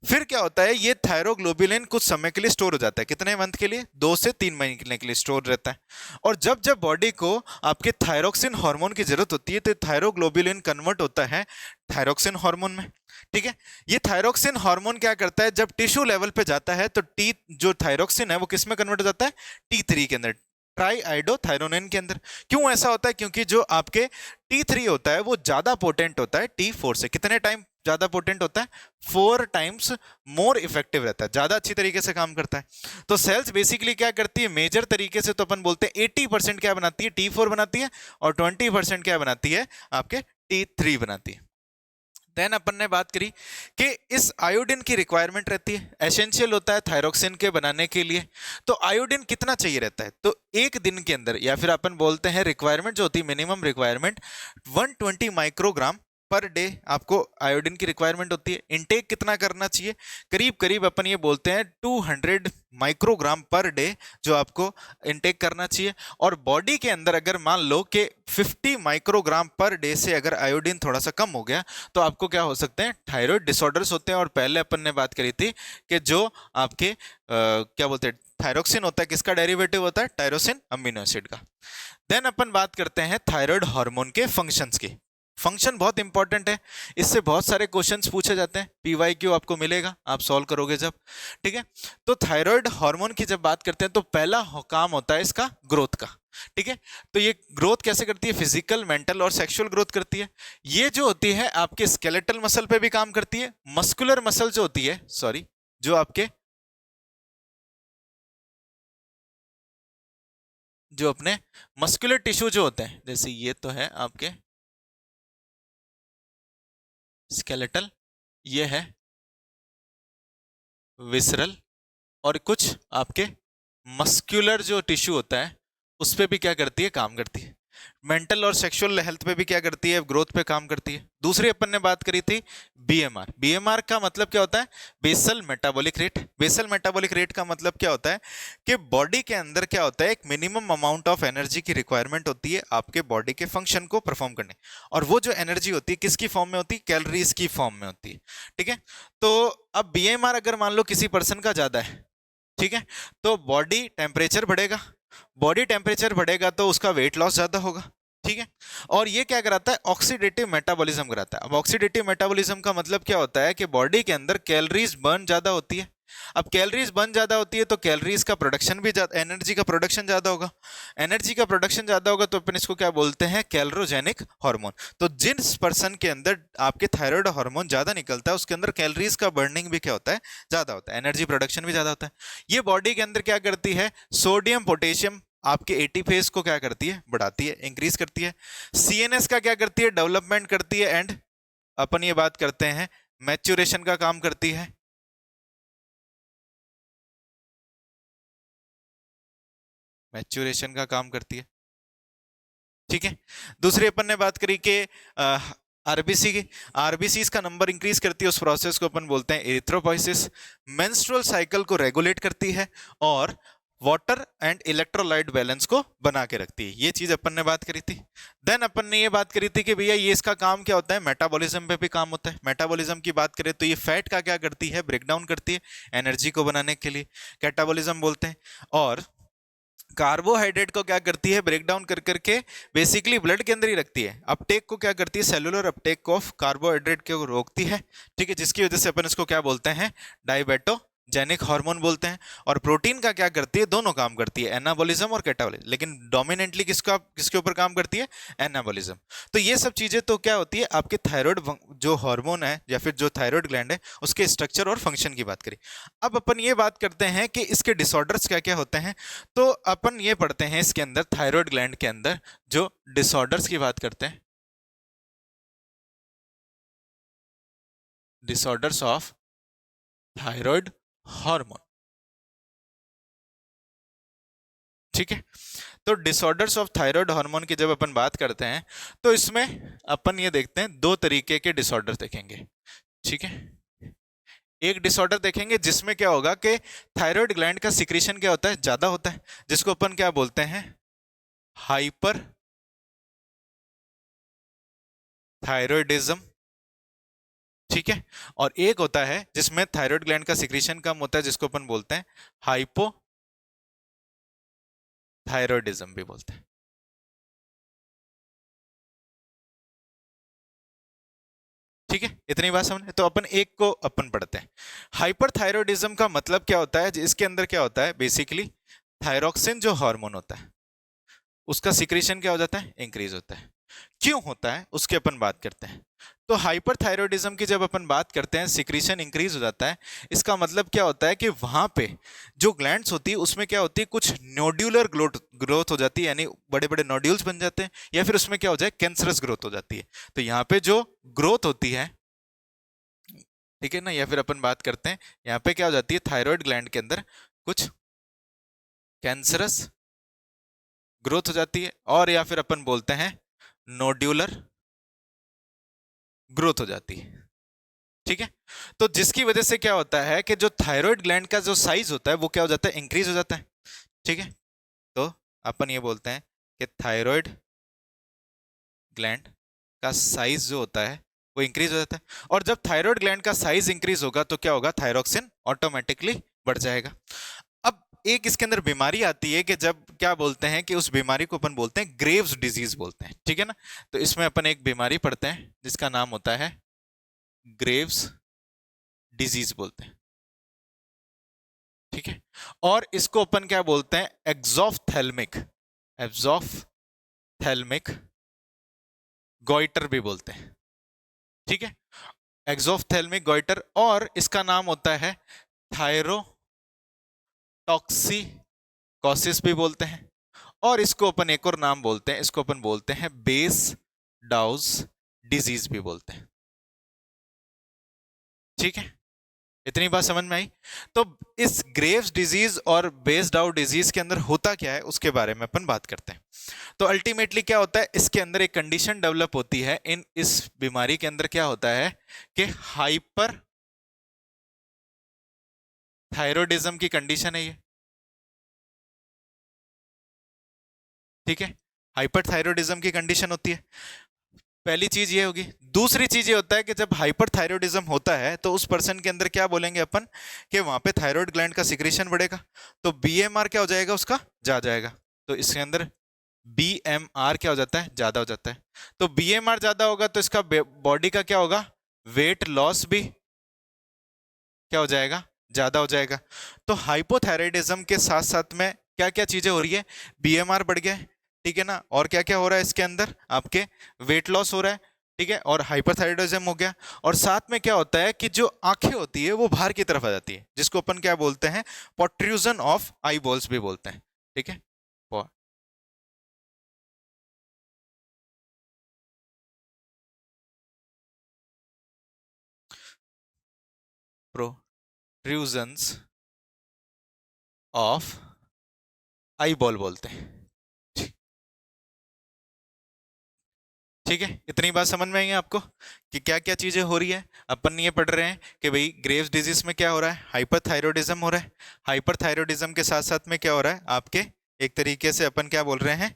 फिर क्या होता है, ये थायरोग्लोबुलिन कुछ समय के लिए स्टोर हो जाता है, कितने मंथ के लिए, 2 से 3 महीने के लिए स्टोर रहता है। और जब जब बॉडी को आपके थायरोक्सिन हार्मोन की जरूरत होती है तो थायरोग्लोबुलिन कन्वर्ट होता है थायरोक्सिन हार्मोन में, ठीक है। ये थायरोक्सिन हार्मोन क्या करता है, जब टिश्यू लेवल पे जाता है तो जो थायरोक्सिन है वो किस में कन्वर्ट हो जाता है, T3 के अंदर, ट्राईआइडोथायरोनिन के अंदर। क्यों ऐसा होता है, क्योंकि जो आपके T3 होता है वो ज्यादा पोटेंट होता है T4 से। कितने टाइम ज्यादा पोटेंट होता है, 4 टाइम्स मोर इफेक्टिव रहता है, ज्यादा अच्छी तरीके से काम करता है। तो सेल्स बेसिकली क्या करती है, मेजर तरीके से तो अपन बोलते हैं 80% क्या बनाती है, T4 बनाती है, और 20% क्या बनाती है, आपके T3 बनाती है। देन अपन ने बात करी कि इस आयोडीन की रिक्वायरमेंट रहती है, एसेंशियल होता है थायरोक्सिन के बनाने के लिए। तो आयोडीन कितना चाहिए रहता है, तो एक दिन के अंदर, या फिर अपन बोलते हैं रिक्वायरमेंट जो होती है, minimum requirement 120 microgram per day आपको आयोडीन की रिक्वायरमेंट होती है। इनटेक कितना करना चाहिए, करीब करीब अपन ये बोलते हैं 200 माइक्रोग्राम पर डे जो आपको इनटेक करना चाहिए। और बॉडी के अंदर अगर मान लो कि 50 माइक्रोग्राम पर डे से अगर आयोडीन थोड़ा सा कम हो गया तो आपको क्या हो सकते हैं, थायराइड डिसऑर्डर्स होते हैं। और पहले अपन ने बात करी थी कि जो आपके क्या बोलते हैं, थायरोक्सिन होता है, किसका डेरिवेटिव होता है, टायरोसिन अमीनो एसिड का। देन अपन बात करते हैं थायराइड हार्मोन के फंक्शंस की। फंक्शन बहुत इंपॉर्टेंट है, इससे बहुत सारे क्वेश्चंस पूछे जाते हैं, पीवाईक्यू आपको मिलेगा, आप सॉल्व करोगे जब, ठीक है। तो थायराइड हार्मोन की जब बात करते हैं तो पहला काम होता है इसका ग्रोथ का, ठीक है। तो ये ग्रोथ कैसे करती है, फिजिकल, मेंटल और सेक्सुअल ग्रोथ करती है। ये जो होती है आपके स्केलेटल मसल पे भी काम करती है, मस्कुलर मसल जो होती है, सॉरी, जो आपके जो अपने मस्कुलर टिश्यू जो होते हैं, जैसे ये तो है आपके स्केलेटल, ये है विसरल, और कुछ आपके मस्कुलर जो टिश्यू होता है उस पे भी क्या करती है, काम करती है। मेंटल और सेक्सुअल हेल्थ पे भी क्या करती है, ग्रोथ पे काम करती है। दूसरी अपन ने बात करी थी बीएमआर। बीएमआर का मतलब क्या होता है, basal metabolic rate. Basal metabolic rate का मतलब क्या होता है कि बॉडी के अंदर क्या होता है, एक मिनिमम अमाउंट ऑफ एनर्जी की रिक्वायरमेंट होती है आपके बॉडी के फंक्शन को परफॉर्म करने, और वो जो एनर्जी होती है किसकी फॉर्म में होती है, कैलोरीज की फॉर्म में होती है, ठीक है। तो अब बीएमआर अगर मान लो किसी पर्सन का ज्यादा है, ठीक है, तो बॉडी टेम्परेचर बढ़ेगा, बॉडी टेम्परेचर बढ़ेगा तो उसका वेट लॉस ज्यादा होगा, ठीक है। और ये क्या कराता है, ऑक्सीडेटिव मेटाबॉलिज्म कराता है। अब ऑक्सीडेटिव मेटाबॉलिज्म का मतलब क्या होता है कि बॉडी के अंदर कैलोरीज बर्न ज्यादा होती है। अब कैलोरीज बर्न ज्यादा होती है तो कैलोरीज का प्रोडक्शन भी ज्यादा, एनर्जी का प्रोडक्शन ज्यादा होगा। एनर्जी का प्रोडक्शन ज्यादा होगा तो अपन इसको क्या बोलते हैं, कैलोरोजेनिक हार्मोन। तो जिस पर्सन के अंदर आपके थायराइड हार्मोन ज्यादा निकलता है उसके अंदर कैलोरीज का बर्निंग भी क्या होता है, ज्यादा होता है, एनर्जी प्रोडक्शन भी ज्यादा होता है। ये बॉडी के अंदर क्या करती है, सोडियम पोटेशियम आपके एटीपेज को क्या करती है, बढ़ाती है, इंक्रीज करती है। सीएनएस का क्या करती है, डेवलपमेंट करती है। एंड अपन ये बात करते हैं मैच्योरेशन का काम करती है। मैच्योरेशन का काम करती है, ठीक है। दूसरी अपन ने बात करी कि आरबीसी की, आरबीसी का नंबर इंक्रीज करती है, उस प्रोसेस को अपन बोलते हैं एरिथ्रोपोइसिस। मेंस्ट्रुअल साइकिल को रेगुलेट करती है और वाटर एंड इलेक्ट्रोलाइट बैलेंस को बना के रखती है। ये चीज अपन ने बात करी थी। देन अपन ने ये बात करी थी कि भैया ये इसका काम क्या होता है, मेटाबॉलिज्म पे भी काम होता है। मेटाबॉलिज्म की बात करें तो ये फैट का क्या करती है, ब्रेक डाउन करती है एनर्जी को बनाने के लिए, कैटाबॉलिज्म बोलते हैं। और कार्बोहाइड्रेट को क्या करती है, ब्रेक डाउन कर करके बेसिकली ब्लड के अंदर ही रखती है। अपटेक को क्या करती है, सेलुलर अपटेक ऑफ कार्बोहाइड्रेट को रोकती है, ठीक है, जिसकी वजह से अपन इसको क्या बोलते हैं, डायबेटो जेनिक हार्मोन बोलते हैं। और प्रोटीन का क्या करती है, दोनों काम करती है, एनाबॉलिज्म और कैटाबॉलिज्म, लेकिन डोमिनेंटली किसके ऊपर काम करती है, एनाबॉलिज्म। तो ये सब चीजें तो क्या होती है, आपके थायराइड जो हार्मोन है या फिर जो थायराइड ग्लैंड है उसके स्ट्रक्चर और फंक्शन की बात करें। अब अपन ये बात करते हैं कि इसके डिसऑर्डर्स क्या क्या होते हैं। तो अपन ये पढ़ते हैं इसके अंदर, थायराइड ग्लैंड के अंदर जो डिसऑर्डर्स की बात करते हैं, डिसऑर्डर्स ऑफ थायराइड हार्मोन। ठीक है, तो डिसऑर्डर्स ऑफ थायराइड हार्मोन की जब अपन बात करते हैं तो इसमें अपन ये देखते हैं दो तरीके के डिसऑर्डर देखेंगे। ठीक है, एक डिसऑर्डर देखेंगे जिसमें क्या होगा कि थायराइड ग्लैंड का सिक्रीशन क्या होता है, ज्यादा होता है, जिसको अपन क्या बोलते हैं, हाइपर थायराइडिज्म। ठीक है, और एक होता है जिसमें थायराइड ग्लैंड का सिक्रीशन कम होता है, जिसको अपन बोलते हैं हाइपो थायराइडिज्म भी बोलते हैं। ठीक है, इतनी बात समझ, तो अपन एक को अपन पढ़ते हैं। हाइपरथायरॉयडिज्म का मतलब क्या होता है, इसके अंदर क्या होता है, बेसिकली थायरोक्सिन जो हार्मोन होता है उसका सिक्रीशन क्या हो जाता है, इंक्रीज होता है। क्यों होता है उसकी अपन बात करते हैं। तो हाइपरथायरॉयडिज्म की जब अपन बात करते हैं, सिक्रीशन इंक्रीज हो जाता है, इसका मतलब क्या होता है कि वहां पे जो ग्लैंड्स होती है उसमें क्या होती है, कुछ नोड्यूलर ग्रोथ ग्रोथ हो जाती है, यानी बड़े बड़े नोड्यूल्स बन जाते हैं, या फिर उसमें क्या हो जाए, कैंसरस ग्रोथ हो जाती है। तो यहाँ पे जो ग्रोथ होती है, ठीक है ना, या फिर अपन बात करते हैं यहाँ पे क्या हो जाती है, थायराइड ग्लैंड के अंदर कुछ कैंसरस ग्रोथ हो जाती है, और या फिर अपन बोलते हैं नोड्यूलर ग्रोथ हो जाती है। ठीक है, तो जिसकी वजह से क्या होता है कि जो थायराइड ग्लैंड का जो साइज होता है वो क्या हो जाता है, इंक्रीज हो जाता है। ठीक है, तो अपन ये बोलते हैं कि थायराइड ग्लैंड का साइज जो होता है वो इंक्रीज हो जाता है, और जब थायराइड ग्लैंड का साइज इंक्रीज होगा तो क्या होगा, थायरोक्सिन ऑटोमेटिकली बढ़ जाएगा। अब एक इसके अंदर बीमारी आती है कि जब क्या बोलते हैं कि उस बीमारी को अपन बोलते हैं ग्रेव्स डिजीज बोलते हैं। ठीक है ना, तो इसमें अपन एक बीमारी पढ़ते हैं जिसका नाम होता है ग्रेव्स डिजीज बोलते हैं। ठीक है, और इसको अपन क्या बोलते हैं, एक्सोफ्थेल्मिक एक्सोफ्थेल्मिक गॉइटर भी बोलते हैं। ठीक है, एक्सोफ्थेल्मिक गॉइटर, और इसका नाम होता है थायरोटॉक्सिकोसिस भी बोलते हैं, और इसको अपन एक और नाम बोलते हैं, इसको अपन बोलते हैं बेस डाउज डिजीज भी बोलते हैं। ठीक है, इतनी बात समझ में आई। तो इस ग्रेव्स डिजीज और बेस डाउज डिजीज के अंदर होता क्या है उसके बारे में अपन बात करते हैं। तो अल्टीमेटली क्या होता है, इसके अंदर एक कंडीशन डेवलप होती है, इस बीमारी के अंदर क्या होता है कि हाइपर थायरॉयडिज्म की कंडीशन है ये। ठीक है, हाइपरथायरॉयडिज्म की कंडीशन होती है, पहली चीज ये होगी। दूसरी चीज ये होता है कि जब हाइपरथायरॉयडिज्म होता है तो उस पर्सन के अंदर क्या बोलेंगे अपन, कि वहां पे थायराइड ग्लैंड का सिक्रीशन बढ़ेगा, तो बीएमआर क्या हो जाएगा, उसका जा जाएगा। तो इसके अंदर बीएमआर क्या हो जाता है, ज्यादा हो जाता है। तो बीएमआर ज्यादा होगा तो इसका बॉडी का क्या होगा, वेट लॉस भी क्या हो जाएगा, ज्यादा हो जाएगा। तो हाइपोथायराइडिज्म के साथ साथ में क्या क्या चीजें हो रही है, बीएमआर बढ़ गया है, ठीक है ना, और क्या क्या हो रहा है इसके अंदर, आपके वेट लॉस हो रहा है, ठीक है, और हाइपरथायराइडिज्म हो गया। और साथ में क्या होता है कि जो आंखें होती है वो बाहर की तरफ आ जाती है, जिसको अपन क्या बोलते हैं, प्रोट्रूजन ऑफ आई बॉल्स भी बोलते हैं। ठीक है, प्रोट्रूजन्स ऑफ आई बॉल बोलते हैं। ठीक है, इतनी बात समझ में आई है आपको कि क्या क्या चीजें हो रही है। अपन ये पढ़ रहे हैं कि भाई ग्रेव्स डिजीज में क्या हो रहा है, हाइपरथायरॉयडिज्म हो रहा है, हाइपरथायरॉयडिज्म के साथ साथ में क्या हो रहा है आपके, एक तरीके से अपन क्या बोल रहे हैं,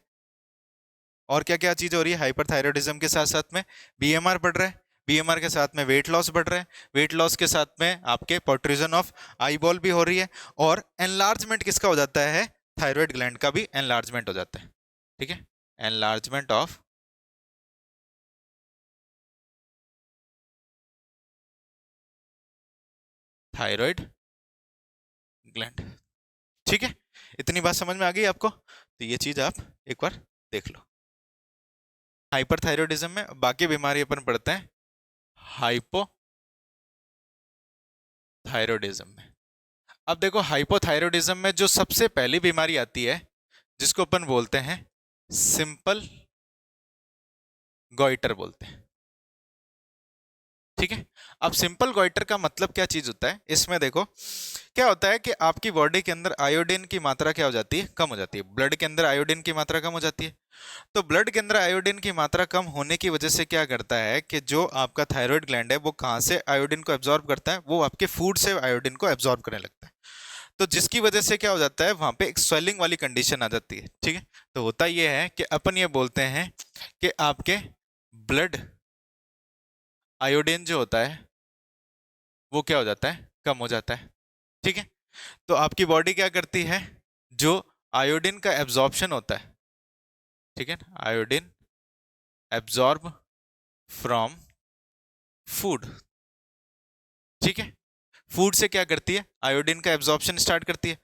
और क्या क्या चीज हो रही है हाइपरथायरॉयडिज्म के साथ साथ में, बीएमआर बढ़ रहा है, बीएमआर के साथ में वेट लॉस बढ़ रहा है, वेट लॉस के साथ में आपके प्रोट्रूजन ऑफ आई बॉल भी हो रही है, और एनलार्जमेंट किसका हो जाता है, थायराइड ग्लैंड का भी एनलार्जमेंट हो जाता है। ठीक है, एनलार्जमेंट ऑफ थायराइड ग्लैंड। ठीक है, इतनी बात समझ में आ गई आपको? तो ये चीज आप एक बार देख लो। हाइपरथायरॉयडिज्म में बाकी बीमारी अपन पढ़ते हैं हाइपोथायरॉयडिज्म में। अब देखो हाइपोथायरॉयडिज्म में जो सबसे पहली बीमारी आती है जिसको अपन बोलते हैं सिंपल गॉइटर बोलते हैं। ठीक है, अब सिंपल गॉइटर का मतलब क्या चीज होता है, इसमें देखो क्या होता है कि आपकी बॉडी के अंदर आयोडीन की मात्रा क्या हो जाती है, कम हो जाती है। ब्लड के अंदर आयोडीन की मात्रा कम हो जाती है। तो ब्लड के अंदर आयोडीन की मात्रा कम होने की वजह से क्या करता है कि जो आपका थायराइड ग्लैंड है वो कहाँ से आयोडीन को एब्जॉर्ब करता है, वो आपके फूड से आयोडीन को एब्जॉर्ब करने लगता है। तो जिसकी वजह से क्या हो जाता है, वहां पे एक स्वेलिंग वाली कंडीशन आ जाती है। ठीक है, तो होता यह है कि अपन ये बोलते हैं कि आपके ब्लड आयोडीन जो होता है वो क्या हो जाता है, कम हो जाता है। ठीक है, तो आपकी बॉडी क्या करती है, जो आयोडीन का एब्जॉर्प्शन होता है, ठीक है, आयोडीन एब्जॉर्ब फ्रॉम फूड। ठीक है, फूड से क्या करती है, आयोडीन का एब्जॉर्प्शन स्टार्ट करती है।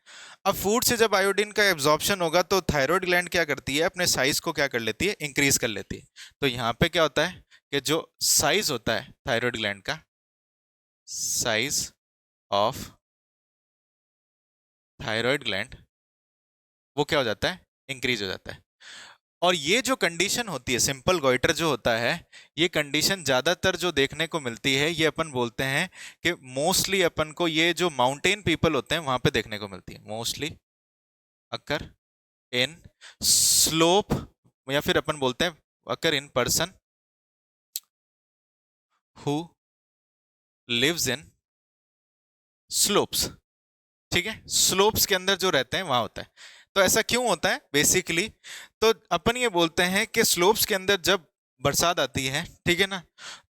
अब फूड से जब आयोडीन का एब्जॉर्प्शन होगा तो थायराइड ग्लैंड क्या करती है, अपने साइज को क्या कर लेती है, इंक्रीज कर लेती है। तो यहाँ पे क्या होता है कि जो साइज होता है थायराइड ग्लैंड का, साइज ऑफ थायराइड ग्लैंड, वो क्या हो जाता है, इंक्रीज हो जाता है। और ये जो कंडीशन होती है सिंपल गॉइटर जो होता है, ये कंडीशन ज्यादातर जो देखने को मिलती है, ये अपन बोलते हैं कि मोस्टली अपन को ये जो माउंटेन पीपल होते हैं वहां पे देखने को मिलती है। मोस्टली अकर इन स्लोप, या फिर अपन बोलते हैं occur in person who lives in slopes. ठीक है, स्लोप्स के अंदर जो रहते हैं वहां होता है। तो ऐसा क्यों होता है बेसिकली, तो अपन ये बोलते हैं कि स्लोप्स के अंदर जब बरसात आती है, ठीक है ना,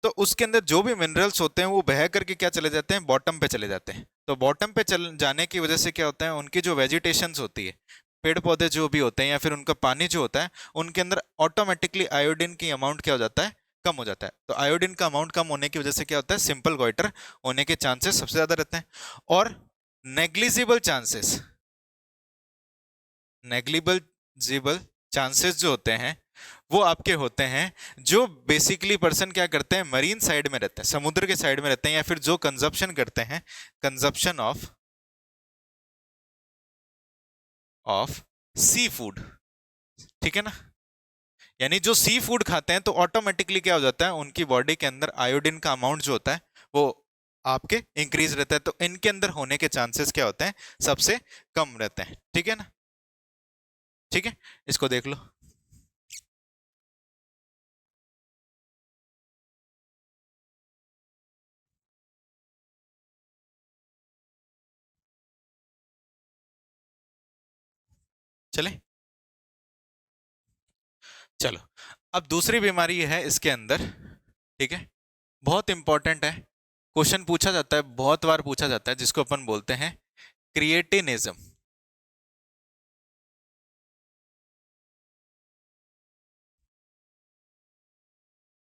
तो उसके अंदर जो भी मिनरल्स होते हैं वो बह करके क्या चले जाते हैं, बॉटम पे चले जाते हैं। तो बॉटम पे चल जाने की वजह से क्या होता है, उनकी जो वेजिटेशंस होती है, पेड़ पौधे जो भी होते हैं या फिर उनका पानी जो होता है, उनके अंदर ऑटोमेटिकली आयोडीन की अमाउंट क्या हो जाता है, कम हो जाता है। तो आयोडीन का अमाउंट कम होने की वजह से क्या होता है, सिंपल गॉइटर होने के चांसेस सबसे ज्यादा रहते हैं। और नेग्लिजिबल चांसेस, नेग्लिजिबल चांसेस जो होते हैं वो आपके होते हैं जो बेसिकली पर्सन क्या करते हैं, मरीन साइड में रहते हैं, समुद्र के साइड में रहते हैं, या फिर जो कंजप्शन करते हैं, कंजप्शन ऑफ सी फूड। ठीक है ना, यानी जो सी फूड खाते हैं तो ऑटोमेटिकली क्या हो जाता है, उनकी बॉडी के अंदर आयोडीन का अमाउंट जो होता है वो आपके इंक्रीज रहता है। तो इनके अंदर होने के चांसेस क्या होते हैं, सबसे कम रहते हैं। ठीक है ना, ठीक है, इसको देख लो। चले, चलो अब दूसरी बीमारी है इसके अंदर। ठीक है, बहुत इंपॉर्टेंट है, क्वेश्चन पूछा जाता है, बहुत बार पूछा जाता है, जिसको अपन बोलते हैं क्रिएटिनिज्म।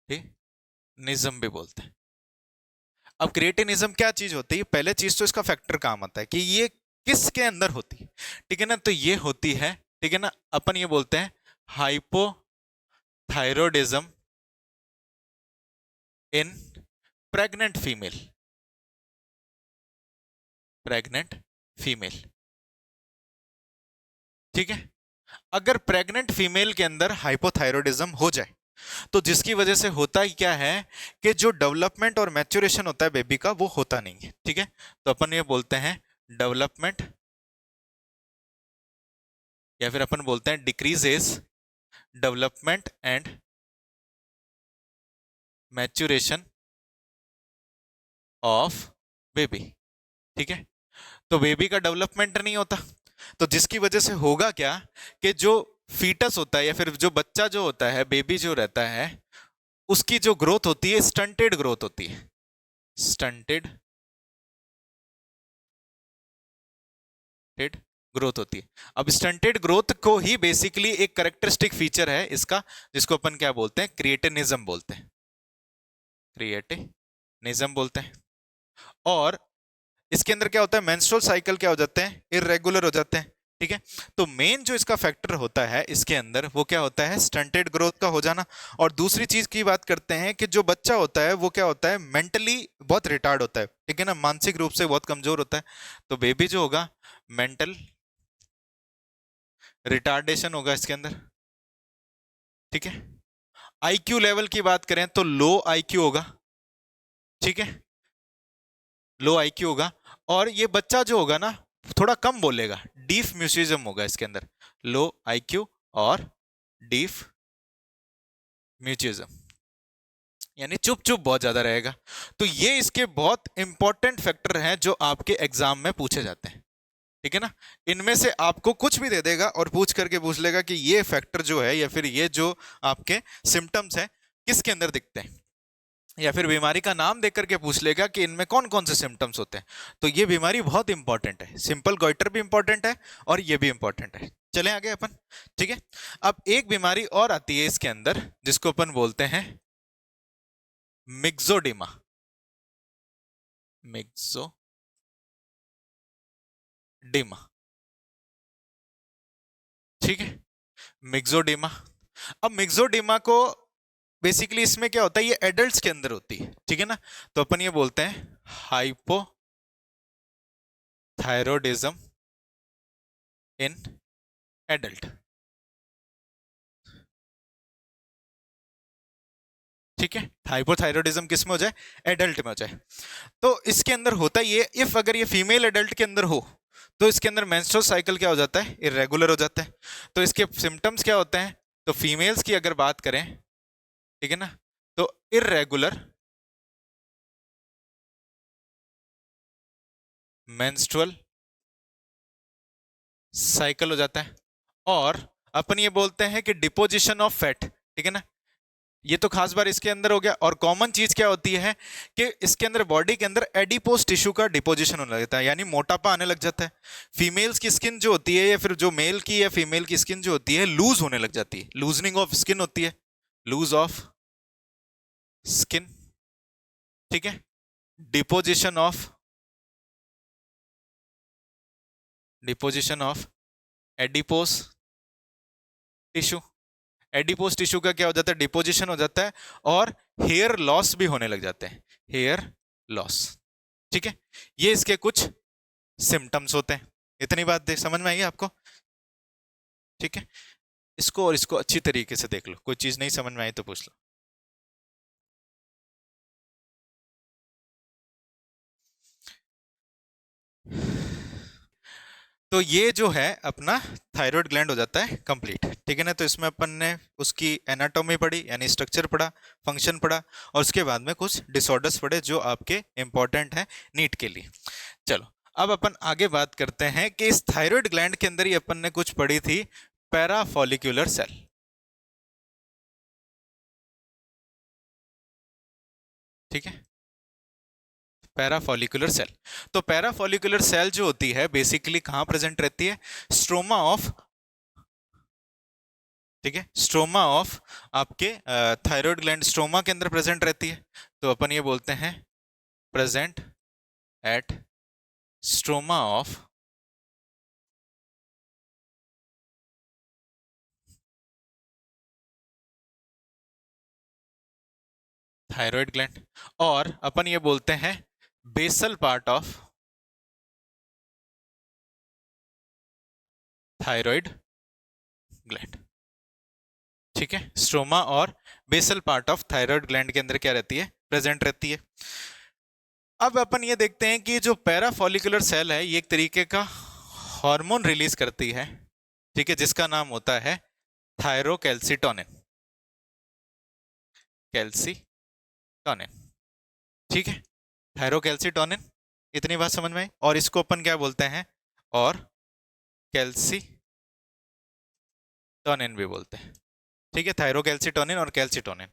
ठीक, निज्म भी बोलते हैं। अब क्रिएटिनिज्म क्या चीज होती है, पहले चीज तो इसका फैक्टर काम आता है कि ये किसके अंदर होती है। ठीक है ना, तो ये होती है, ठीक है ना, अपन ये बोलते हैं hypothyroidism in pregnant female, pregnant female. ठीक है, अगर प्रेग्नेंट फीमेल के अंदर हाइपोथायरॉयडिज्म हो जाए तो जिसकी वजह से होता ही क्या है कि जो डेवलपमेंट और मैच्योरेशन होता है बेबी का वो होता नहीं है। ठीक है, तो अपन ये बोलते हैं डेवलपमेंट, या फिर अपन बोलते हैं decreases development and maturation of baby. ठीक है, तो बेबी का डेवलपमेंट नहीं होता, तो जिसकी वजह से होगा क्या कि जो फीटस होता है या फिर जो बच्चा जो होता है, बेबी जो रहता है, उसकी जो ग्रोथ होती है स्टंटेड ग्रोथ होती है, स्टंटेड ग्रोथ होती है। अब स्टंटेड ग्रोथ को ही बेसिकली एक करेक्टरिस्टिक फीचर है इसका, जिसको अपन क्या बोलते हैं, क्रिएटिनिज्म बोलते हैं, क्रिएटिनिज्म बोलते हैं। और इसके अंदर क्या होता है, मेंस्ट्रुअल साइकिल क्या हो जाते हैं, इरेगुलर हो जाते हैं। ठीक है, तो मेन जो इसका फैक्टर होता है इसके अंदर वो क्या होता है, स्टंटेड ग्रोथ का हो जाना। और दूसरी चीज की बात करते हैं कि जो बच्चा होता है वो क्या होता है, मेंटली बहुत रिटार्ड होता है। ठीक है ना, मानसिक रूप से बहुत कमजोर होता है। तो बेबी जो होगा मेंटल रिटार्डेशन होगा इसके अंदर। ठीक है, आईक्यू लेवल की बात करें तो लो आईक्यू होगा। ठीक है, लो आईक्यू होगा। और ये बच्चा जो होगा ना थोड़ा कम बोलेगा, डीफ म्यूसिज्म होगा इसके अंदर, लो आईक्यू और डीफ म्यूचिज्म, यानी चुप चुप बहुत ज्यादा रहेगा। तो ये इसके बहुत इंपॉर्टेंट फैक्टर हैं जो आपके एग्जाम में पूछे जाते हैं। ठीक है ना, इनमें से आपको कुछ भी दे देगा और पूछ करके पूछ लेगा कि ये फैक्टर जो है या फिर ये जो आपके सिम्टम्स हैं किसके अंदर दिखते हैं, या फिर बीमारी का नाम देख करके पूछ लेगा कि इनमें कौन कौन से सिम्टम्स होते हैं। तो ये बीमारी बहुत इंपॉर्टेंट है, सिंपल गॉइटर भी इंपॉर्टेंट है और ये भी इंपॉर्टेंट है। चलें आगे अपन। ठीक है, अब एक बीमारी और आती है इसके अंदर जिसको अपन बोलते हैं मिक्सोडिमा। मिक्सोडिमा। ठीक है, मिक्सोडिमा। अब मिक्सोडिमा को बेसिकली इसमें क्या होता है, ये एडल्ट्स के अंदर होती है। ठीक है ना, तो अपन ये बोलते हैं हाइपोथायरॉयडिज्म इन एडल्ट। ठीक है, हाइपोथायरॉयडिज्म किस में हो जाए, एडल्ट में हो जाए। तो इसके अंदर होता ये, इफ अगर ये फीमेल एडल्ट के अंदर हो तो इसके अंदर मेंस्ट्रुअल साइकिल क्या हो जाता है, इरेगुलर हो जाता है। तो इसके सिम्टम्स क्या होते हैं, तो फीमेल्स की अगर बात करें, ठीक है ना, तो इरेगुलर मेंस्ट्रुअल साइकिल हो जाता है। और अपन ये बोलते हैं कि डिपोजिशन ऑफ फैट। ठीक है ना, ये तो खास बार इसके अंदर हो गया। और कॉमन चीज क्या होती है कि इसके अंदर बॉडी के अंदर एडिपोज टिश्यू का डिपोजिशन होने लगता है, यानी मोटापा आने लग जाता है। फीमेल्स की स्किन जो होती है या फिर जो मेल की या फीमेल की स्किन जो होती है लूज होने लग जाती है, लूजनिंग ऑफ स्किन होती है, लूज ऑफ स्किन। ठीक है, deposition of adipose tissue. Adipose tissue का क्या हो जाता है, डिपोजिशन हो जाता है। और हेयर लॉस भी होने लग जाते हैं, हेयर लॉस। ठीक है, ये इसके कुछ सिम्टम्स होते हैं। इतनी बात देख समझ में आई आपको। ठीक है, इसको और इसको अच्छी तरीके से देख लो, कोई चीज नहीं समझ में आई तो पूछ लो। तो ये जो है अपना थायराइड ग्लैंड हो जाता है कंप्लीट। ठीक है ना, तो इसमें अपन ने उसकी एनाटॉमी पढ़ी यानी स्ट्रक्चर पढ़ा, फंक्शन पढ़ा, और उसके बाद में कुछ डिसऑर्डर्स पढ़े जो आपके इंपॉर्टेंट हैं नीट के लिए। चलो अब अपन आगे बात करते हैं कि इस थायराइड ग्लैंड के अंदर ही अपन ने कुछ पढ़ी थी पैराफॉलिक्यूलर सेल। ठीक है, पैराफॉलिकुलर सेल। तो पैराफॉलिकुलर सेल जो होती है बेसिकली कहां प्रेजेंट रहती है, स्ट्रोमा ऑफ, ठीक है, स्ट्रोमा ऑफ आपके थायराइड ग्लैंड स्ट्रोमा के अंदर प्रेजेंट रहती है। तो अपन ये बोलते हैं present at stroma of thyroid gland. और अपन ये बोलते हैं basal part of thyroid gland. ठीक है, स्ट्रोमा और basal part of thyroid gland के अंदर क्या रहती है, प्रेजेंट रहती है। अब अपन ये देखते हैं कि जो पैराफॉलिकुलर सेल है ये एक तरीके का हार्मोन रिलीज करती है। ठीक है, जिसका नाम होता है थायरोकैल्सिटोनिन, कैल्सिटोनिन। ठीक है, थायरोकैल्सिटोनिन, इतनी बात समझ में आई। और इसको अपन क्या बोलते हैं, और कैल्सिटोनिन भी बोलते हैं। ठीक है, थायरोकैल्सिटोनिन और कैल्सिटोनिन।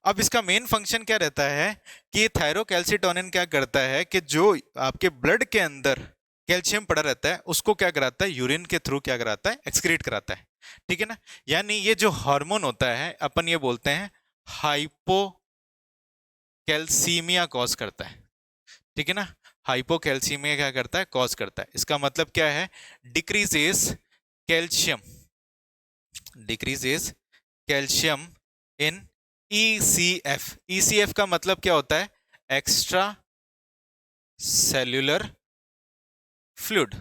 अब इसका मेन फंक्शन क्या रहता है कि थायरोकैल्सिटोनिन क्या करता है कि जो आपके ब्लड के अंदर कैल्शियम पड़ा रहता है उसको क्या कराता है, यूरिन के थ्रू क्या कराता है, एक्सक्रीट कराता है। ठीक है ना, यानी ये जो हार्मोन होता है अपन ये बोलते हैं हाइपोकैल्सीमिया कॉज करता है। ठीक है ना, हाइपोकैल्सीमिया क्या करता है, कॉज करता है। इसका मतलब क्या है, डिक्रीजेस कैल्शियम, डिक्रीजेस कैल्शियम इन ईसीएफ। ईसीएफ का मतलब क्या होता है, एक्स्ट्रा सेल्यूलर फ्लूइड,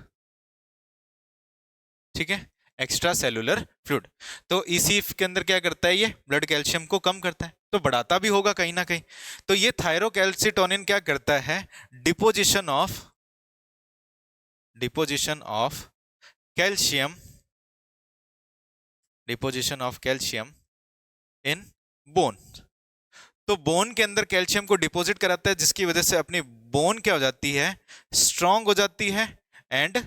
ठीक है, एक्स्ट्रा सेल्यूलर फ्लूइड। तो ईसीएफ के अंदर क्या करता है, ये ब्लड कैल्शियम को कम करता है, तो बढ़ाता भी होगा कहीं ना कहीं। तो ये थायरोकैल्सिटोनिन क्या करता है, deposition of calcium, deposition of calcium in bone. तो बोन के अंदर कैल्शियम को डिपॉजिट कराता है, जिसकी वजह से अपनी बोन क्या हो जाती है, स्ट्रांग हो जाती है एंड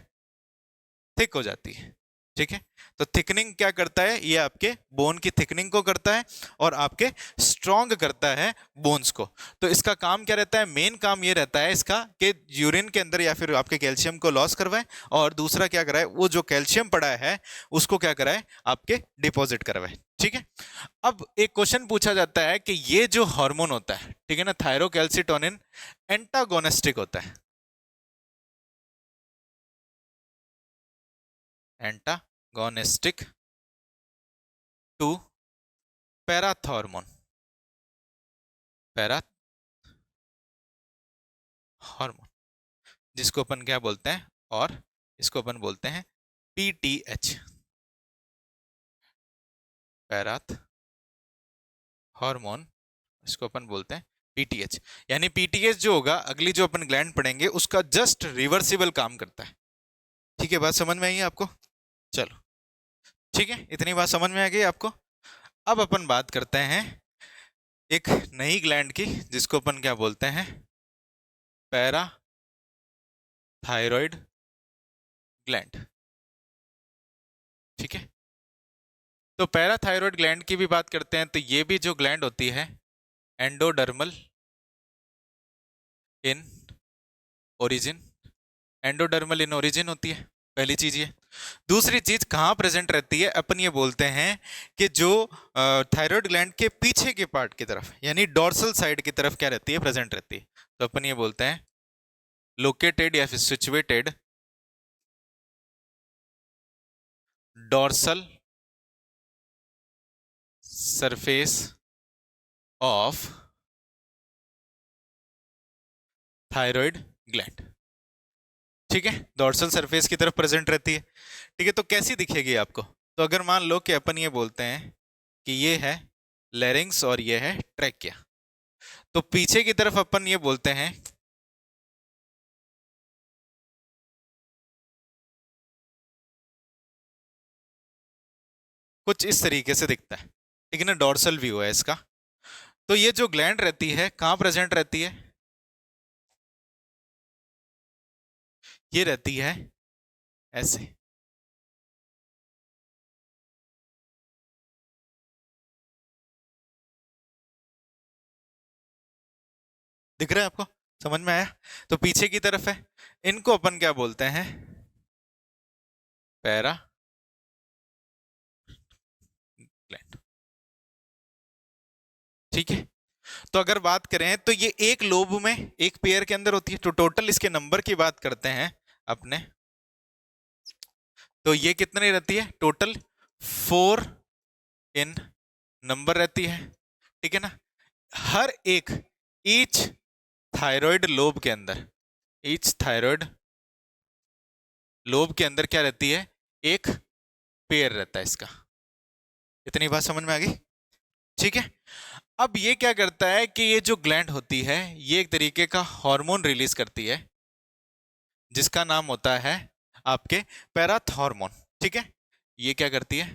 थिक हो जाती है, ठीक है। तो थिकनिंग क्या करता है, ये आपके बोन की थिकनिंग को करता है और आपके स्ट्रांग करता है बोन्स को। तो इसका काम क्या रहता है, मेन काम ये रहता है इसका कि यूरिन के अंदर या फिर आपके कैल्शियम को लॉस करवाए, और दूसरा क्या कराए, वो जो कैल्शियम पड़ा है उसको क्या कराए, आपके डिपॉजिट करवाए, ठीक है। अब एक क्वेश्चन पूछा जाता है कि ये जो हार्मोन होता है, ठीक है ना, थायरोकैल्सिटोनिन एंटागोनिस्टिक होता है, antagonistic to parathormone, para hormone, जिसको अपन क्या बोलते हैं, और इसको अपन बोलते हैं पीटीएच, पैराथ हार्मोन, इसको अपन बोलते हैं पीटीएच। यानी पीटीएच जो होगा, अगली जो अपन ग्लैंड पढ़ेंगे उसका जस्ट रिवर्सिबल काम करता है, ठीक है। बात समझ में आई है आपको, चलो ठीक है, इतनी बात समझ में आ गई आपको। अब अपन बात करते हैं एक नई ग्लैंड की, जिसको अपन क्या बोलते हैं, पैरा थायराइड ग्लैंड, ठीक है। तो पैराथायरॉयड ग्लैंड की भी बात करते हैं, तो ये भी जो ग्लैंड होती है, endodermal in origin, endodermal in origin होती है, पहली चीज ये। दूसरी चीज कहाँ प्रेजेंट रहती है, अपन ये बोलते हैं कि जो थायराइड ग्लैंड के पीछे के पार्ट की तरफ, यानी डॉर्सल साइड की तरफ क्या रहती है, प्रेजेंट रहती है। तो अपन ये बोलते हैं लोकेटेड या फिर situated dorsal surface of thyroid gland, ठीक है, डॉर्सल सरफेस की तरफ प्रेजेंट रहती है, ठीक है। तो कैसी दिखेगी आपको, तो अगर मान लो कि अपन ये बोलते हैं कि ये है लैरिंग्स और ये है ट्रैकिया, तो पीछे की तरफ अपन ये बोलते हैं कुछ इस तरीके से दिखता है, ठीक है ना, डॉर्सल व्यू है इसका। तो ये जो ग्लैंड रहती है कहाँ प्रेजेंट रहती है, ये रहती है ऐसे, दिख रहा है आपको, समझ में आया। तो पीछे की तरफ है, इनको अपन क्या बोलते हैं, पैरा ग्लैंड, ठीक है। तो अगर बात करें तो ये एक लोब में, एक पेयर के अंदर होती है, तो टोटल इसके नंबर की बात करते हैं अपने, तो ये कितनी रहती है, टोटल 4 इन नंबर रहती है, ठीक है ना। हर एक, ईच थायराइड लोब के अंदर, ईच थायराइड लोब के अंदर क्या रहती है, एक पेयर रहता है इसका। इतनी बात समझ में आ गई, ठीक है। अब ये क्या करता है कि ये जो ग्लैंड होती है, ये एक तरीके का हार्मोन रिलीज करती है, जिसका नाम होता है आपके पैराथ हार्मोन, ठीक है। ये क्या करती है,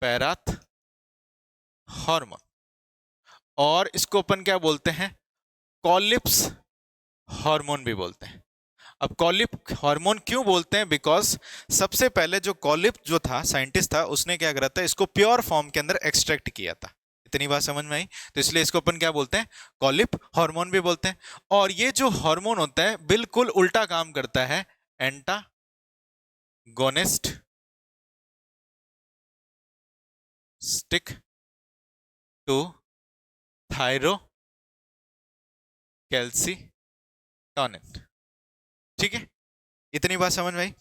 पैराथ हार्मोन, और इसको अपन क्या बोलते हैं, कॉलिप्स हार्मोन भी बोलते हैं। अब कॉलिप हार्मोन क्यों बोलते हैं, बिकॉज सबसे पहले जो कॉलिप जो था साइंटिस्ट था, उसने क्या करा था, इसको प्योर फॉर्म के अंदर एक्सट्रैक्ट किया था। इतनी बात समझ में आई, तो इसलिए इसको अपन क्या बोलते हैं, कॉलिप हार्मोन भी बोलते हैं। और ये जो हार्मोन होता है बिल्कुल उल्टा काम करता है, antagonistic to thyrocalcitonin, ठीक है, इतनी बात समझ में आई।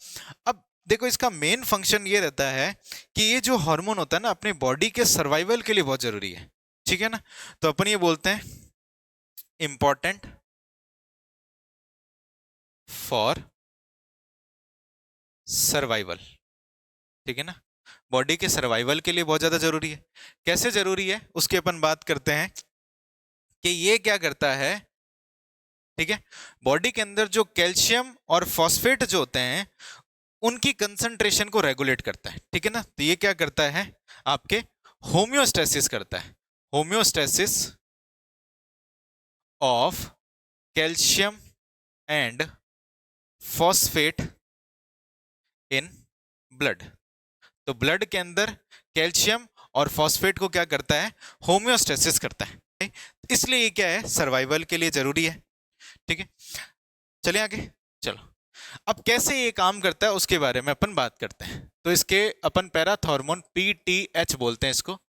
अब देखो इसका मेन फंक्शन ये रहता है कि ये जो हार्मोन होता है ना अपनी बॉडी के सर्वाइवल के लिए बहुत जरूरी है, ठीक है ना। तो अपन ये बोलते हैं इंपॉर्टेंट फॉर सर्वाइवल, ठीक है ना, बॉडी के सर्वाइवल के लिए बहुत ज्यादा जरूरी है। कैसे जरूरी है उसकी अपन बात करते हैं कि ये क्या करता है, ठीक है, बॉडी के अंदर जो कैल्शियम और फॉस्फेट जो होते हैं उनकी कंसंट्रेशन को रेगुलेट करता है, ठीक है ना। तो ये क्या करता है आपके होम्योस्टेसिस करता है, homeostasis of calcium and phosphate in blood. तो ब्लड के अंदर कैल्शियम और फॉस्फेट को क्या करता है, होम्योस्टेसिस करता है। इसलिए ये क्या है, सर्वाइवल के लिए जरूरी है, ठीक है। चलिए आगे चलो। अब कैसे ये काम करता है उसके बारे में अपन बात करते हैं। तो इसके अपन पैराथॉर्मोन PTH बोलते हैं इसको,